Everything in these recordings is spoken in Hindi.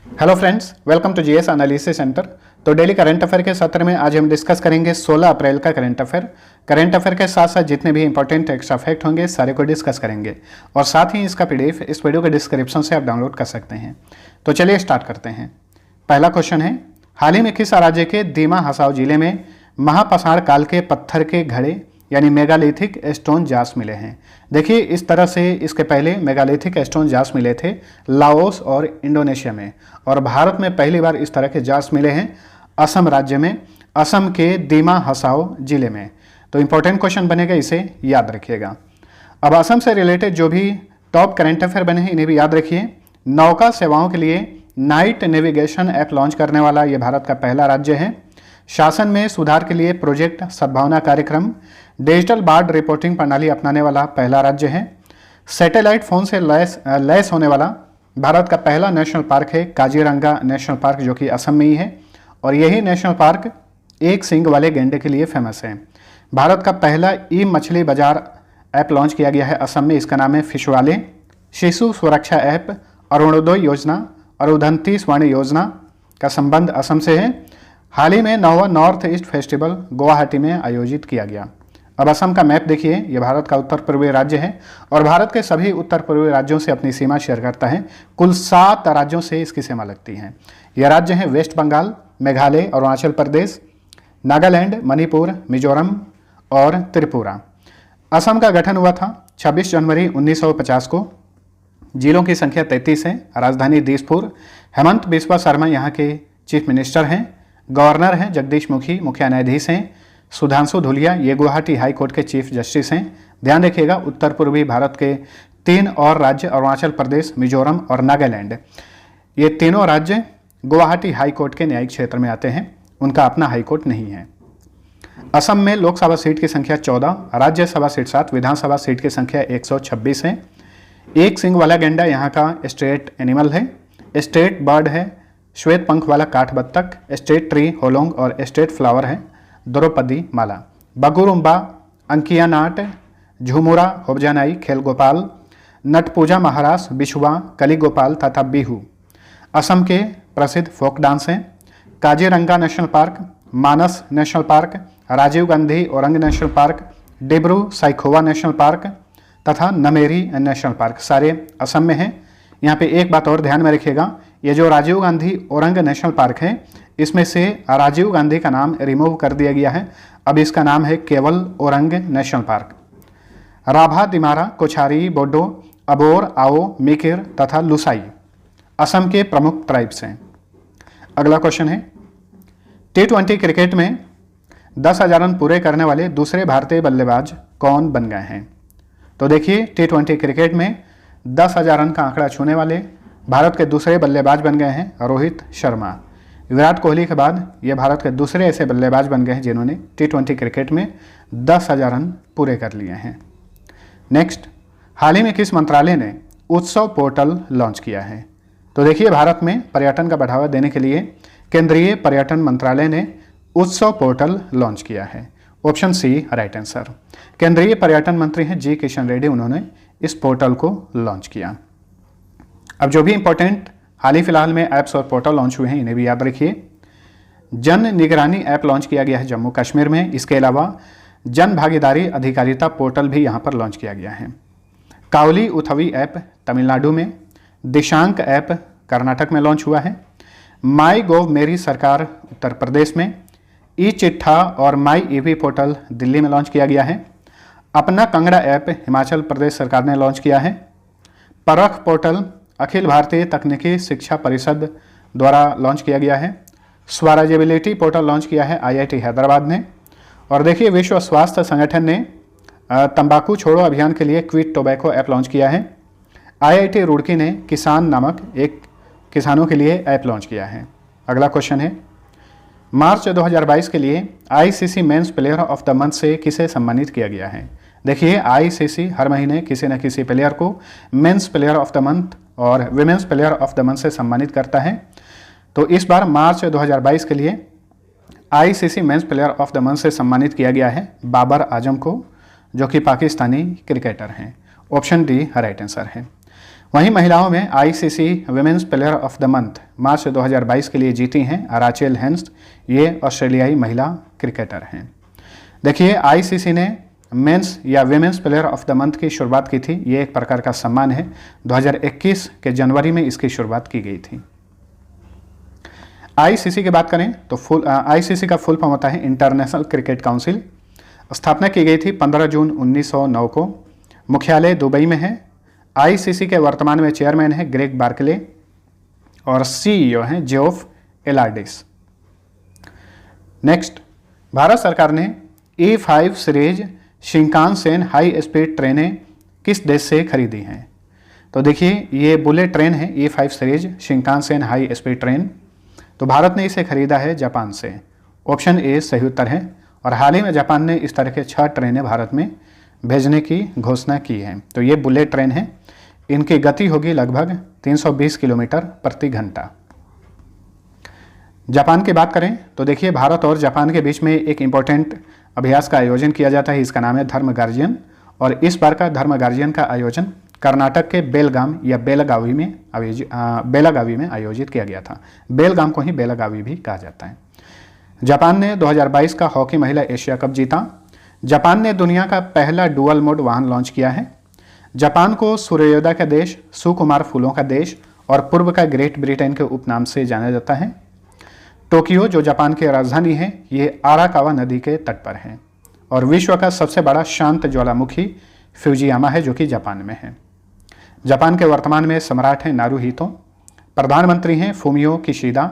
Hello friends, welcome to GS analysis centre. तो डेली करंट अफेयर के सत्र में आज हम डिस्कस करेंगे 16 अप्रैल का करंट अफेयर। करंट अफेयर के साथ साथ जितने भी इंपॉर्टेंट एक्स्ट्रा फैक्ट होंगे सारे को डिस्कस करेंगे और साथ ही इसका पीडीएफ इस वीडियो के डिस्क्रिप्शन से आप डाउनलोड कर सकते हैं। तो चलिए स्टार्ट करते हैं। पहला क्वेश्चन है, हाल ही में किस राज्य के दीमा हसाओ जिले में महापाषाण काल के पत्थर के घड़े यानी मेगालिथिक स्टोन जार्स मिले हैं। देखिए, इस तरह से इसके पहले मेगालिथिक स्टोन जार्स मिले थे लाओस और इंडोनेशिया में, और भारत में पहली बार इस तरह के जार्स मिले हैं असम राज्य में, असम के दीमा हसाओ जिले में। तो इंपॉर्टेंट क्वेश्चन बनेगा, इसे याद रखिएगा। अब असम से रिलेटेड जो भी टॉप करंट अफेयर बने हैं इन्हें भी याद रखिए। नौका सेवाओं के लिए नाइट नेविगेशन ऐप लॉन्च करने वाला ये भारत का पहला राज्य है। शासन में सुधार के लिए प्रोजेक्ट सद्भावना कार्यक्रम, डिजिटल बार्ड रिपोर्टिंग प्रणाली अपनाने वाला पहला राज्य है। सैटेलाइट फोन से लैस होने वाला भारत का पहला नेशनल पार्क है काजीरंगा नेशनल पार्क, जो कि असम में ही है, और यही नेशनल पार्क एक सींग वाले गैंडे के लिए फेमस है। भारत का पहला ई मछली बाजार ऐप लॉन्च किया गया है असम में, इसका नाम है फिशवाले। शिशु सुरक्षा ऐप, अरुणोदय योजना और उधंती स्वर्ण योजना का संबंध असम से है। हाल ही में 9वां नॉर्थ ईस्ट फेस्टिवल गुवाहाटी में आयोजित किया गया। अब असम का मैप देखिए, ये भारत का उत्तर पूर्वी राज्य है और भारत के सभी उत्तर पूर्वी राज्यों से अपनी सीमा शेयर करता है। कुल 7 राज्यों से इसकी सीमा लगती है। ये राज्य हैं वेस्ट बंगाल, मेघालय, अरुणाचल प्रदेश, नागालैंड, मणिपुर, मिजोरम और त्रिपुरा। असम का गठन हुआ था 26 जनवरी 1950 को। जिलों की संख्या 33 है। राजधानी दिसपुर। हेमंत बिस्वा शर्मा यहाँ के चीफ मिनिस्टर हैं। गवर्नर हैं जगदीश मुखी, मुख्य न्यायाधीश हैं सुधांशु धुलिया, ये गुवाहाटी हाई कोर्ट के चीफ जस्टिस हैं। ध्यान रखिएगा, उत्तर पूर्वी भारत के 3 और राज्य अरुणाचल प्रदेश, मिजोरम और नागालैंड, ये तीनों राज्य गुवाहाटी हाई कोर्ट के न्यायिक क्षेत्र में आते हैं। उनका अपना हाई कोर्ट नहीं है। असम में लोकसभा सीट की संख्या 14, राज्यसभा सीट 7, विधानसभा सीट की संख्या 126 है। एक सींग वाला गैंडा यहाँ का स्टेट एनिमल है। स्टेट बर्ड है श्वेत पंख वाला काठ बत्तख। स्टेट ट्री होलोंग और स्टेट फ्लावर है द्रौपदी माला। बगुरुम्बा, अंकिया नाट, झुमुरा, होबजानाई, खेल गोपाल, नटपूजा महारास, बिछुआ, कली गोपाल तथा बिहू असम के प्रसिद्ध फोक डांस हैं। Kaziranga national park, Manas national park, Rajiv Gandhi Orang national park, Dibru Saikhowa national park तथा नमेरी नेशनल पार्क सारे असम में हैं। यहाँ पे एक बात और ध्यान में रखिएगा, ये जो राजीव गांधी ओरंग नेशनल पार्क है, इसमें से राजीव गांधी का नाम रिमूव कर दिया गया है। अब इसका नाम है केवल ओरंग नेशनल पार्क। राभा, दिमारा, कोछारी, बोडो, अबोर, आओ, मिकिर तथा लुसाई असम के प्रमुख ट्राइब्स हैं। अगला क्वेश्चन है, T20 क्रिकेट में 10,000 रन पूरे करने वाले दूसरे भारतीय बल्लेबाज कौन बन गए हैं? तो देखिए, T20 क्रिकेट में 10,000 रन का आंकड़ा छूने वाले भारत के दूसरे बल्लेबाज बन गए हैं रोहित शर्मा। विराट कोहली के बाद ये भारत के दूसरे ऐसे बल्लेबाज बन गए हैं जिन्होंने T20 क्रिकेट में 10,000 रन पूरे कर लिए हैं। नेक्स्ट, हाल ही में किस मंत्रालय ने उत्सव पोर्टल लॉन्च किया है? तो देखिए, भारत में पर्यटन का बढ़ावा देने के लिए केंद्रीय पर्यटन मंत्रालय ने उत्सव पोर्टल लॉन्च किया है। Option C right answer. केंद्रीय पर्यटन मंत्री हैं जी किशन रेड्डी, उन्होंने इस पोर्टल को लॉन्च किया। अब जो भी इंपॉर्टेंट हाल ही फिलहाल में ऐप्स और पोर्टल लॉन्च हुए हैं इन्हें भी याद रखिए। जन निगरानी ऐप लॉन्च किया गया है जम्मू कश्मीर में। इसके अलावा जन भागीदारी अधिकारिता पोर्टल भी यहाँ पर लॉन्च किया गया है। कावली उथवी ऐप तमिलनाडु में, दिशांक ऐप कर्नाटक में लॉन्च हुआ है। माई गोव मेरी सरकार उत्तर प्रदेश में, ई चिट्ठा और माई ईवी पोर्टल दिल्ली में लॉन्च किया गया है। अपना कंगड़ा ऐप हिमाचल प्रदेश सरकार ने लॉन्च किया है। परख पोर्टल अखिल भारतीय तकनीकी शिक्षा परिषद द्वारा लॉन्च किया गया है। स्वराजेबिलिटी पोर्टल लॉन्च किया है IIT हैदराबाद ने। और देखिए, विश्व स्वास्थ्य संगठन ने तंबाकू छोड़ो अभियान के लिए क्विट टोबैको ऐप लॉन्च किया है। IIT रुड़की ने किसान नामक एक किसानों के लिए ऐप लॉन्च किया है। अगला क्वेश्चन है, मार्च 2022 के लिए ICC mains player of the month से किसे सम्मानित किया गया है? देखिए, ICC हर महीने किसी न किसी प्लेयर को men's player of the month और women's player of the month से सम्मानित करता है। तो इस बार मार्च 2022 के लिए ICC mains player of the month से सम्मानित किया गया है बाबर आजम को, जो कि पाकिस्तानी क्रिकेटर हैं। ऑप्शन डी राइट आंसर है। वहीं महिलाओं में ICC women's player of the month March 2022 के लिए जीती हैं राचेल हेंस। ये ऑस्ट्रेलियाई महिला क्रिकेटर हैं। देखिए, आईसीसी ने मेंस या women's player of the month की शुरुआत की थी। ये एक प्रकार का सम्मान है। 2021 के जनवरी में इसकी शुरुआत की गई थी। आईसीसी की बात करें तो आईसीसी का फुल फॉर्म होता है इंटरनेशनल क्रिकेट काउंसिल। स्थापना की गई थी 15 जून 1909 को। मुख्यालय दुबई में है। आईसीसी के वर्तमान में चेयरमैन है ग्रेग बार्कले और सीईओ हैं जेफ एलार्डिस। नेक्स्ट, भारत सरकार ने E5 series Shinkansen high speed ट्रेनें किस देश से खरीदी हैं? तो देखिए, ये बुलेट ट्रेन है E5 series Shinkansen high speed train. तो भारत ने इसे खरीदा है जापान से। ऑप्शन ए सही उत्तर है। और हाल ही में जापान ने इस तरह के 6 ट्रेनें भारत में भेजने की घोषणा की है। तो ये बुलेट ट्रेन है। इनकी गति होगी लगभग 320 किलोमीटर प्रति घंटा। जापान की बात करें तो देखिए, भारत और जापान के बीच में एक इम्पोर्टेंट अभ्यास का आयोजन किया जाता है। इसका नाम है धर्म गार्जियन। और इस बार का धर्म गार्जियन का आयोजन कर्नाटक के बेलगाम या बेलगावी में आयोजित किया गया था। बेलगाम को ही बेलगावी भी कहा जाता है। जापान ने 2022 का हॉकी महिला एशिया कप जीता। जापान ने दुनिया का पहला डुअल मोड वाहन लॉन्च किया है। जापान को सूर्योदय का देश, सुकुमार फूलों का देश और पूर्व का ग्रेट ब्रिटेन के उपनाम से जाना जाता है। टोक्यो जो जापान की राजधानी है, ये आराकावा नदी के तट पर है। और विश्व का सबसे बड़ा शांत ज्वालामुखी फ्यूजियामा है जो कि जापान में है। जापान के वर्तमान में सम्राट हैं नारुहितो। प्रधानमंत्री हैं फूमियो किशिदा।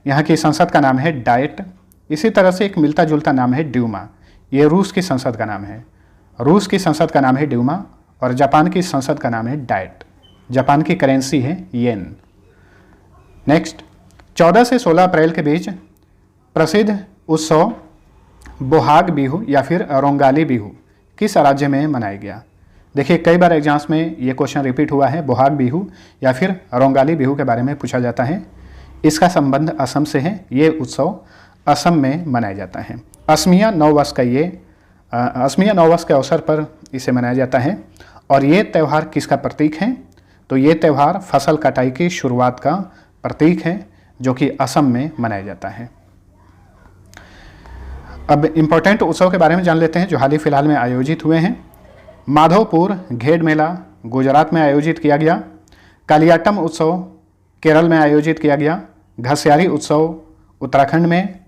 यहाँ की संसद का नाम है डाइट। इसी तरह से एक मिलता जुलता नाम है ड्यूमा। ये रूस की संसद का नाम है। रूस की संसद का नाम है ड्यूमा और जापान की संसद का नाम है डाइट। जापान की करेंसी है येन। नेक्स्ट, 14 से 16 अप्रैल के बीच प्रसिद्ध उत्सव बोहाग बिहू या फिर रोंगाली बिहू किस राज्य में मनाया गया? देखिए, कई बार एग्जाम्स में ये क्वेश्चन रिपीट हुआ है। बोहाग बिहू या फिर रोंगाली बिहू के बारे में पूछा जाता है। इसका संबंध असम से है। ये उत्सव असम में मनाया जाता है। असमिया नववर्ष के अवसर पर इसे मनाया जाता है। और ये त्यौहार किसका प्रतीक है? तो ये त्यौहार फसल कटाई की शुरुआत का प्रतीक है जो कि असम में मनाया जाता है। अब इम्पोर्टेंट उत्सव के बारे में जान लेते हैं जो हाल ही फिलहाल में आयोजित हुए हैं। माधवपुर घेड मेला गुजरात में आयोजित किया गया। कालियाट्टम उत्सव केरल में आयोजित किया गया। घसियारी उत्सव उत्तराखंड में।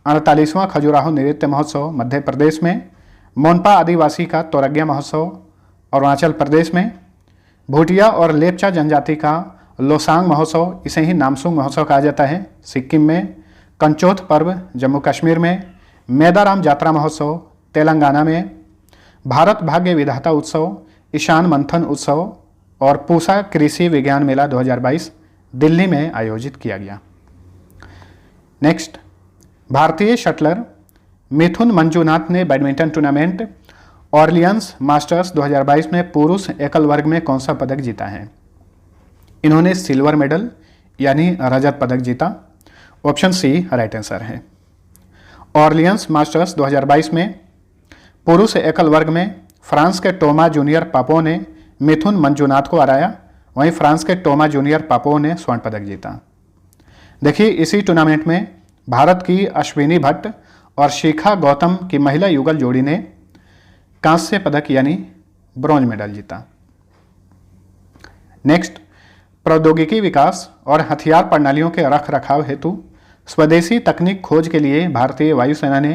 48वां खजुराहो नृत्य महोत्सव मध्य प्रदेश में। मोनपा आदिवासी का तोरग्या महोत्सव अरुणाचल प्रदेश में। भूटिया और लेपचा जनजाति का लोसांग महोत्सव, इसे ही नामसूंग महोत्सव कहा जाता है, सिक्किम में। कंचोथ पर्व जम्मू कश्मीर में। मेदाराम यात्रा महोत्सव तेलंगाना में। भारत भाग्य विधाता उत्सव ईशान मंथन उत्सव और पूसा कृषि विज्ञान मेला 2022 दिल्ली में आयोजित किया गया। नेक्स्ट, भारतीय शटलर मिथुन मंजूनाथ ने बैडमिंटन टूर्नामेंट ऑर्लियंस मास्टर्स 2022 में पुरुष एकल वर्ग में कौन सा पदक जीता है? इन्होंने सिल्वर मेडल यानी रजत पदक जीता। ऑप्शन सी राइट आंसर है। ऑर्लियंस मास्टर्स 2022 में पुरुष एकल वर्ग में फ्रांस के टोमा जूनियर पापो ने मिथुन मंजूनाथ को हराया। वहीं फ्रांस के टोमा जूनियर पापो ने स्वर्ण पदक जीता। देखिए, इसी टूर्नामेंट में भारत की अश्विनी भट्ट और शिखा गौतम की महिला युगल जोड़ी ने कांस्य पदक यानी ब्रॉन्ज मेडल जीता। नेक्स्ट, प्रौद्योगिकी विकास और हथियार प्रणालियों के रख रखाव हेतु स्वदेशी तकनीक खोज के लिए भारतीय वायुसेना ने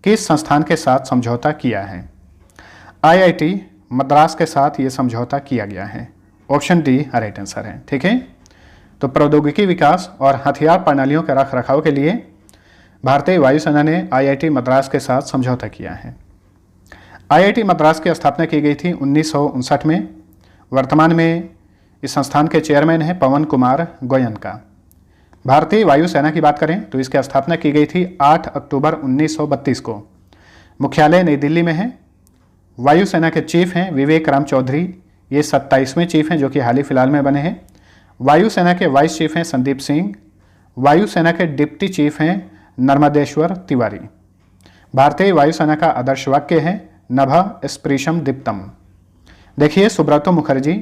किस संस्थान के साथ समझौता किया है? IIT मद्रास के साथ ये समझौता किया गया है। ऑप्शन डी राइट आंसर है। ठीक है, तो प्रौद्योगिकी विकास और हथियार प्रणालियों के रख रखाव के लिए भारतीय वायुसेना ने IIT मद्रास के साथ समझौता किया है। IIT मद्रास की स्थापना की गई थी 1959 में। वर्तमान में इस संस्थान के चेयरमैन हैं पवन कुमार गोयनका। भारतीय वायुसेना की बात करें तो इसकी स्थापना की गई थी 8 अक्टूबर 1932 को। मुख्यालय नई दिल्ली में है। वायुसेना के चीफ हैं विवेक राम चौधरी। ये 27वें चीफ हैं जो कि हाल ही फिलहाल में बने हैं। वायुसेना के वाइस चीफ हैं संदीप सिंह। वायुसेना के डिप्टी चीफ हैं नर्मदेश्वर तिवारी। भारतीय वायुसेना का आदर्श वाक्य है नभः स्पृशम दीप्तम। देखिए, सुब्रतो मुखर्जी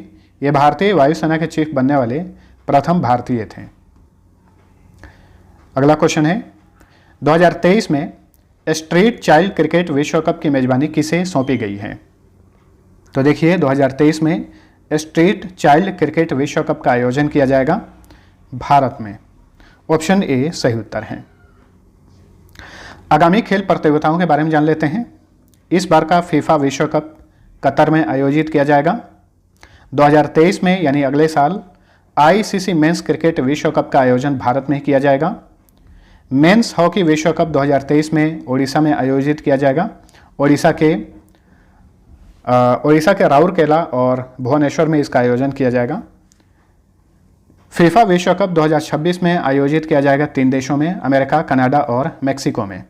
ये भारतीय वायुसेना के चीफ बनने वाले प्रथम भारतीय थे। अगला क्वेश्चन है 2023 में स्ट्रीट चाइल्ड क्रिकेट विश्व कप की मेजबानी किसे सौंपी गई है? तो देखिए 2023 में स्ट्रीट चाइल्ड क्रिकेट विश्व कप का आयोजन किया जाएगा भारत में। ऑप्शन ए सही उत्तर है। आगामी खेल प्रतियोगिताओं के बारे में जान लेते हैं। इस बार का फीफा विश्व कप कतर में आयोजित किया जाएगा। 2023 में यानी अगले साल आईसीसी मेंस क्रिकेट विश्व कप का आयोजन भारत में किया जाएगा। मेंस हॉकी विश्व कप 2023 में ओडिशा में आयोजित किया जाएगा। ओडिशा के राउरकेला और भुवनेश्वर में इसका आयोजन किया जाएगा। फीफा विश्व कप 2026 में आयोजित किया जाएगा 3 देशों में, अमेरिका, कनाडा और मेक्सिको में।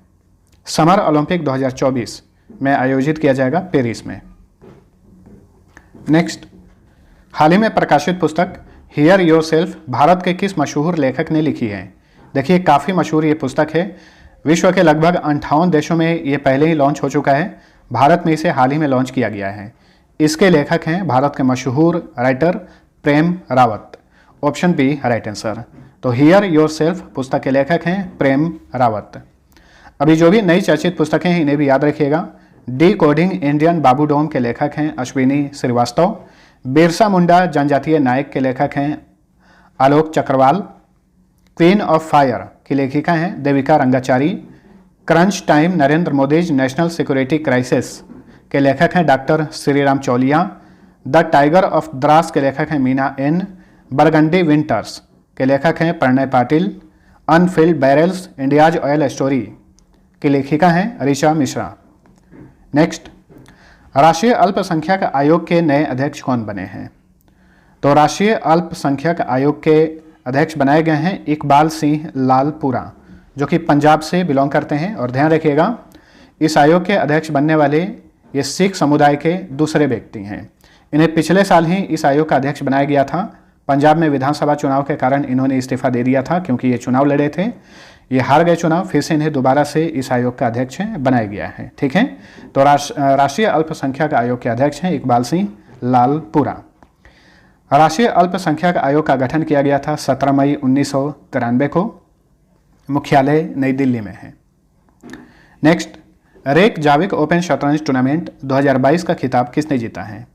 समर ओलंपिक 2024 में आयोजित किया जाएगा पेरिस में। नेक्स्ट, हाल ही में प्रकाशित पुस्तक हियर योरसेल्फ भारत के किस मशहूर लेखक ने लिखी है? देखिए काफ़ी मशहूर ये पुस्तक है। विश्व के लगभग 58 देशों में ये पहले ही लॉन्च हो चुका है। भारत में इसे हाल ही में लॉन्च किया गया है। इसके लेखक हैं भारत के मशहूर writer Prem Rawat. Option B right answer. तो हियर योरसेल्फ पुस्तक के लेखक हैं प्रेम रावत। अभी जो भी नई चर्चित पुस्तकें हैं इन्हें भी याद रखिएगा। डी कोडिंग इंडियन बाबू डोम के लेखक हैं अश्विनी श्रीवास्तव। बिरसा मुंडा जनजातीय नायक के लेखक हैं आलोक चक्रवाल। क्वीन ऑफ फायर की लेखिका हैं Devika Rangachari. Crunch time Narendra Modi's national security crisis के लेखक हैं doctor Shriram Chauliya. The tiger of Dras के लेखक हैं मीना एन। बरगंडी विंटर्स के लेखक हैं Pranay Patil. Unfilled barrels India's oil story की लेखिका हैं ऋचा मिश्रा। नेक्स्ट, राष्ट्रीय अल्पसंख्यक आयोग के नए अध्यक्ष कौन बने हैं? तो राष्ट्रीय अल्पसंख्यक आयोग के अध्यक्ष बनाए गए हैं इकबाल सिंह लालपुरा, जो कि पंजाब से बिलोंग करते हैं। और ध्यान रखिएगा इस आयोग के अध्यक्ष बनने वाले ये सिख समुदाय के दूसरे व्यक्ति हैं। इन्हें पिछले साल ही इस आयोग का अध्यक्ष बनाया गया था। पंजाब में विधानसभा चुनाव के कारण इन्होंने इस्तीफा दे दिया था क्योंकि ये चुनाव लड़े थे, ये हार गए चुनाव। फिर से इन्हें दोबारा से इस आयोग का अध्यक्ष बनाया गया है। ठीक है, तो राष्ट्रीय अल्पसंख्यक आयोग के अध्यक्ष हैं इकबाल सिंह लालपुरा। राष्ट्रीय अल्पसंख्यक आयोग का गठन किया गया था 17 मई 1993 को। मुख्यालय नई दिल्ली में है। नेक्स्ट, रेकजाविक ओपन शतरंज टूर्नामेंट 2022 का खिताब किसने जीता है?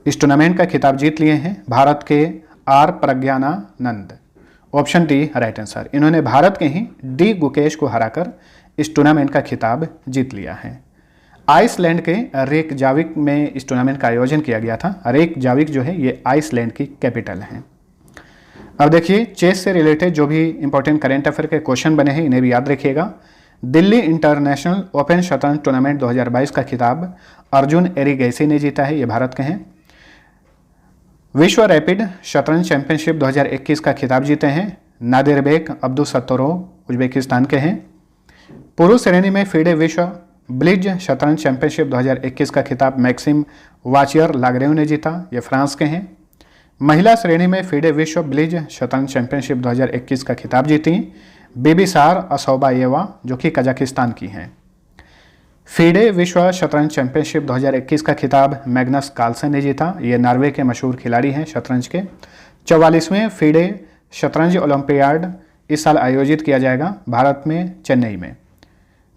इस टूर्नामेंट का खिताब जीत लिए हैं भारत के R Praggnanandhaa. Option D right answer. इन्होंने भारत के ही डी गुकेश को हराकर इस टूर्नामेंट का खिताब जीत लिया है। आइसलैंड के रेकजाविक में इस टूर्नामेंट का आयोजन किया गया था। रेकजाविक जो है ये आइसलैंड की कैपिटल है। अब देखिए चेस से रिलेटेड जो भी इंपॉर्टेंट करेंट अफेयर के क्वेश्चन बने हैं इन्हें भी याद रखिएगा। दिल्ली इंटरनेशनल ओपन शतरंज टूर्नामेंट 2022 का खिताब अर्जुन एरिगैसी ने जीता है, ये भारत के हैं। विश्व रैपिड शतरंज चैंपियनशिप 2021 का खिताब जीते हैं नादिरबेक अब्दुसत्तोरोव, उज्बेकिस्तान के हैं। पुरुष श्रेणी में फीडे विश्व ब्लिज शतरंज चैंपियनशिप 2021 का खिताब मैक्सिम वाचियर लागरेव ने जीता, ये फ्रांस के हैं। महिला श्रेणी में फीडे विश्व ब्लिज शतरंज चैंपियनशिप 2021 का खिताब जीती बिबिसार असौबायेवा, जो कि कजाकिस्तान की हैं। फीडे विश्व शतरंज चैंपियनशिप 2021 का खिताब मैग्नस कार्लसन ने जीता, ये नॉर्वे के मशहूर खिलाड़ी हैं शतरंज के। 44वें फीडे शतरंज ओलंपियाड इस साल आयोजित किया जाएगा भारत में चेन्नई में।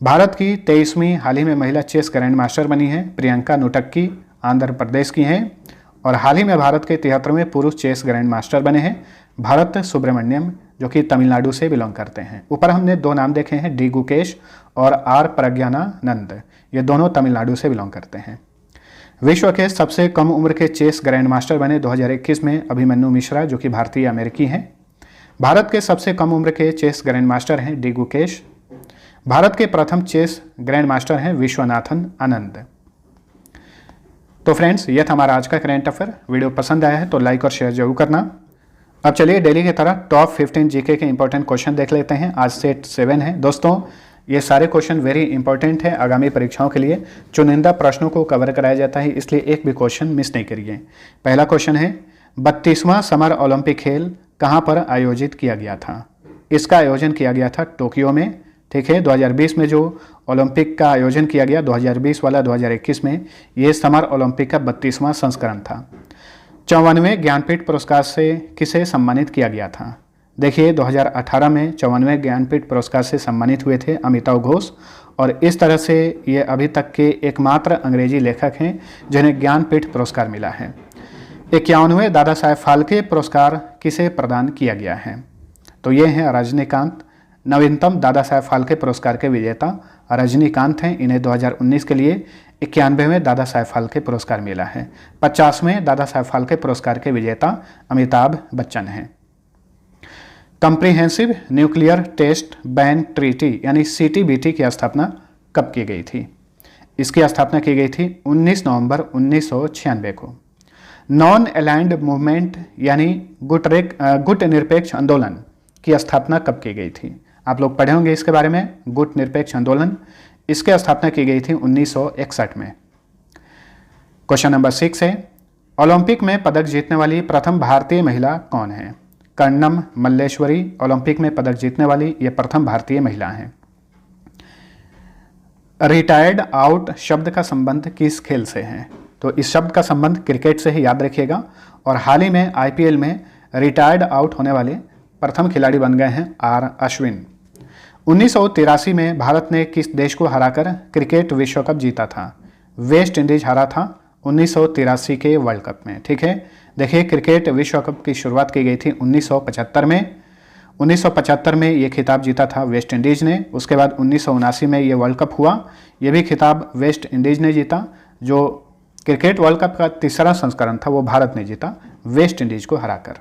भारत की 23वीं हाल ही में महिला चेस ग्रैंड मास्टर बनी है प्रियंका नुटक्की, आंध्र प्रदेश की हैं। और हाल ही में भारत के 73वें पुरुष चेस ग्रैंड मास्टर बने हैं भरत सुब्रमण्यम, जो कि तमिलनाडु से बिलोंग करते हैं। ऊपर हमने 2 नाम देखे हैं डी गुकेश और आर प्रज्ञानानंद, ये दोनों तमिलनाडु से बिलोंग करते हैं। विश्व के सबसे कम उम्र के चेस ग्रैंड मास्टर बने 2021 में अभिमन्यु मिश्रा, जो कि भारतीय अमेरिकी हैं। भारत के सबसे कम उम्र के चेस ग्रैंड मास्टर हैं डी गुकेश। भारत के प्रथम चेस ग्रैंड मास्टर हैं विश्वनाथन आनंद। तो फ्रेंड्स ये था हमारा आज का करेंट अफेयर। वीडियो पसंद आया है तो लाइक और शेयर जरूर करना। अब चलिए डेली की तरह टॉप 15 जीके के इंपॉर्टेंट क्वेश्चन देख लेते हैं। आज सेट 7 है दोस्तों। ये सारे क्वेश्चन वेरी इंपॉर्टेंट है आगामी परीक्षाओं के लिए। चुनिंदा प्रश्नों को कवर कराया जाता है, इसलिए एक भी क्वेश्चन मिस नहीं करिए। पहला क्वेश्चन है 32वां समर ओलंपिक खेल कहाँ पर आयोजित किया गया था? इसका आयोजन किया गया था टोक्यो में। ठीक है, 2020 में जो ओलंपिक का आयोजन किया गया 2020 वाला 2021 में, ये समर ओलंपिक का 32वां संस्करण था। 54वें ज्ञानपीठ पुरस्कार से किसे सम्मानित किया गया था? देखिए 2018 में 54वें ज्ञानपीठ पुरस्कार से सम्मानित हुए थे अमिताभ घोष, और इस तरह से ये अभी तक के एकमात्र अंग्रेजी लेखक हैं जिन्हें ज्ञानपीठ पुरस्कार मिला है। 51वें दादा साहेब फाल्के पुरस्कार किसे प्रदान किया गया है? तो ये हैं रजनीकांत। नवीनतम दादा साहेब फाल्के पुरस्कार के विजेता रजनीकांत हैं। इन्हें 2019 के लिए 91वें दादा साहेब फाल्के पुरस्कार मिला है। 50वें दादा साहेब फाल्के पुरस्कार के विजेता अमिताभ बच्चन हैं। Comprehensive nuclear test ban treaty यानी CTBT की स्थापना कब की गई थी? इसकी स्थापना की गई थी 19 नवंबर 1996 को। नॉन अलाइंड मूवमेंट यानी गुट निरपेक्ष आंदोलन की स्थापना कब की गई थी? आप लोग पढ़े होंगे इसके बारे में। गुट निरपेक्ष आंदोलन, इसकी स्थापना की गई थी 1961 में। क्वेश्चन नंबर 6 है, ओलंपिक में पदक जीतने वाली प्रथम भारतीय महिला कौन है? कर्णम मल्लेश्वरी ओलंपिक में पदक जीतने वाली ये प्रथम भारतीय महिला हैं। रिटायर्ड आउट शब्द का संबंध किस खेल से है? तो इस शब्द का संबंध क्रिकेट से ही, याद रखिएगा। और हाल ही में IPL में रिटायर्ड आउट होने वाले प्रथम खिलाड़ी बन गए हैं R अश्विन। 1983 में भारत ने किस देश को हराकर क्रिकेट विश्व कप जीता था? वेस्ट इंडीज हारा था 1983 के वर्ल्ड कप में। ठीक है, देखिए क्रिकेट विश्व कप की शुरुआत की गई थी 1975 में। 1975 में ये खिताब जीता था वेस्ट इंडीज़ ने। उसके बाद 1979 में ये वर्ल्ड कप हुआ, ये भी खिताब वेस्ट इंडीज़ ने जीता। जो क्रिकेट वर्ल्ड कप का तीसरा संस्करण था वो भारत ने जीता वेस्ट इंडीज़ को हराकर।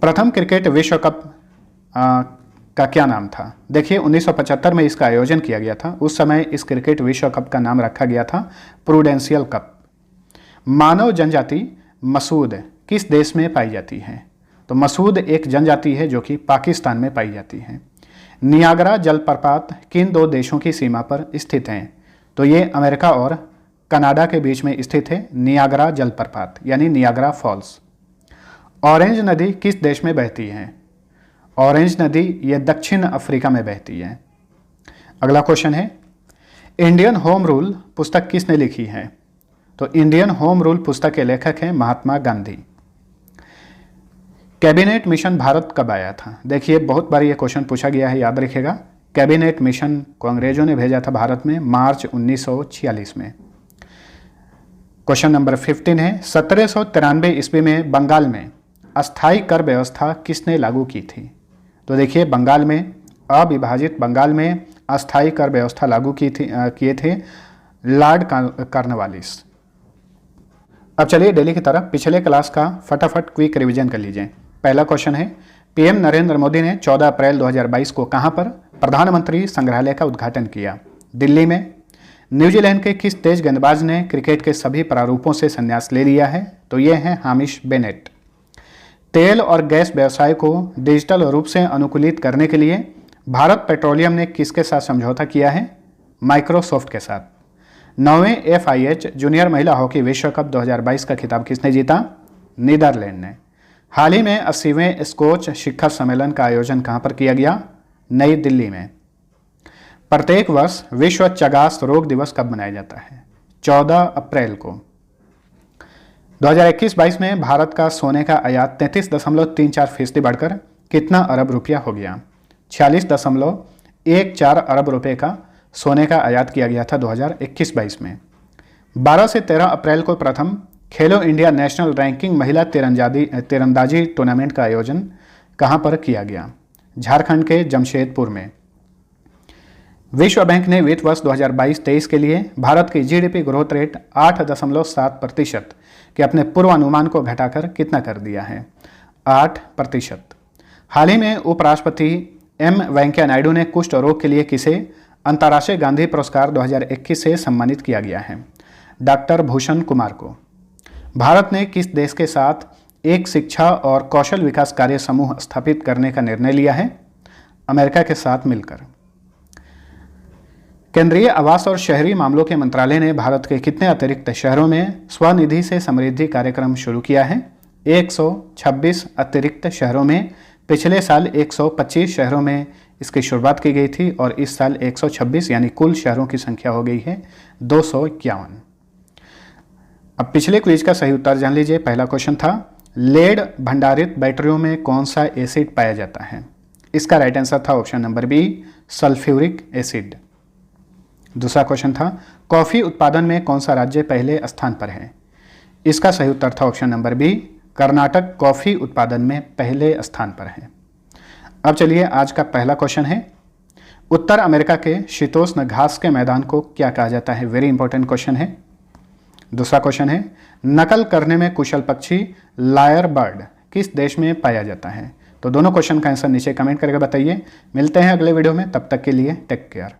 प्रथम क्रिकेट विश्व कप का क्या नाम था? देखिए 1975 में इसका आयोजन किया गया था। उस समय इस क्रिकेट विश्व कप का नाम रखा गया था प्रूडेंशियल कप। मानव जनजाति मसूद किस देश में पाई जाती है? तो मसूद एक जनजाति है जो कि पाकिस्तान में पाई जाती है। नियाग्रा जलप्रपात किन दो देशों की सीमा पर स्थित हैं? तो ये अमेरिका और कनाडा के बीच में स्थित है नियाग्रा जलप्रपात यानी नियाग्रा फॉल्स। ऑरेंज नदी किस देश में बहती है? ऑरेंज नदी ये दक्षिण अफ्रीका में बहती है। अगला क्वेश्चन है, इंडियन होम रूल पुस्तक किसने लिखी है? तो इंडियन होम रूल पुस्तक के लेखक हैं महात्मा गांधी। कैबिनेट मिशन भारत कब आया था? देखिए बहुत बार ये क्वेश्चन पूछा गया है, याद रखिएगा। कैबिनेट मिशन को अंग्रेजों ने भेजा था भारत में मार्च 1946 में। क्वेश्चन नंबर 15 है, 1793 ईस्वी में बंगाल में अस्थायी कर व्यवस्था किसने लागू की थी? तो देखिए बंगाल में, अविभाजित बंगाल में अस्थायी कर व्यवस्था लागू किए थे लॉर्ड कॉर्नवालिस। अब चलिए डेली की तरफ पिछले क्लास का फटाफट क्विक रिवीजन कर लीजिए। पहला क्वेश्चन है, PM नरेंद्र मोदी ने 14 अप्रैल 2022 को कहां पर प्रधानमंत्री संग्रहालय का उद्घाटन किया? दिल्ली में। न्यूजीलैंड के किस तेज गेंदबाज ने क्रिकेट के सभी प्रारूपों से संन्यास ले लिया है? तो ये हैं हामिश बेनेट। तेल और गैस व्यवसाय को डिजिटल रूप से अनुकूलित करने के लिए भारत पेट्रोलियम ने किसके साथ समझौता किया है? माइक्रोसॉफ्ट के साथ। 9वें FIH जूनियर महिला हॉकी विश्व कप 2022 का खिताब किसने जीता? नीदरलैंड ने। हाल ही में 80वें स्कोच शिखर सम्मेलन का आयोजन कहां पर किया गया? नई दिल्ली में। प्रत्येक वर्ष विश्व चगास रोग दिवस कब मनाया जाता है? 14 अप्रैल को। 2021-22 में भारत का सोने का आयात 33.34% बढ़कर कितना अरब रुपया हो गया? 46.14 अरब रुपये का सोने का आयात किया गया था 2021-22 में। 12 से 13 अप्रैल को प्रथम खेलो इंडिया नेशनल रैंकिंग महिला तीरंदाजी टूर्नामेंट का आयोजन कहां पर किया गया? झारखंड के जमशेदपुर में। विश्व बैंक ने वित्त वर्ष 2022-23 के लिए भारत की GDP ग्रोथ रेट 8.7% के अपने पूर्वानुमान को घटाकर कितना कर दिया है? 8%। हाल ही में उपराष्ट्रपति M वेंकैया नायडू ने कुष्ठ रोग के लिए किसे अंतर्राष्ट्रीय गांधी पुरस्कार 2021 से सम्मानित किया गया है? डॉक्टर भूषण कुमार को। भारत ने किस देश के साथ एक शिक्षा और कौशल विकास कार्य समूह स्थापित करने का निर्णय लिया है? अमेरिका के साथ मिलकर। केंद्रीय आवास और शहरी मामलों के मंत्रालय ने भारत के कितने अतिरिक्त शहरों में स्वनिधि से समृद्धि कार्यक्रम शुरू किया है? 126 अतिरिक्त शहरों में। पिछले साल 125 शहरों में इसकी शुरुआत की गई थी और इस साल 126 यानी कुल शहरों की संख्या हो गई है 251। अब पिछले क्विज का सही उत्तर जान लीजिए। पहला क्वेश्चन था लेड भंडारित बैटरियों में कौन सा एसिड पाया जाता है? इसका राइट आंसर था option number B, sulphuric acid. दूसरा क्वेश्चन था कॉफी उत्पादन में कौन सा राज्य पहले स्थान पर है? इसका सही उत्तर था option number B, Karnataka coffee उत्पादन में पहले स्थान पर है। अब चलिए आज का पहला क्वेश्चन है, उत्तर अमेरिका के शीतोष्ण घास के मैदान को क्या कहा जाता है? वेरी इंपॉर्टेंट क्वेश्चन है। दूसरा क्वेश्चन है नकल करने में कुशल पक्षी लायर बर्ड किस देश में पाया जाता है? तो दोनों क्वेश्चन का आंसर नीचे कमेंट करके बताइए। मिलते हैं अगले वीडियो में, तब तक के लिए टेक केयर।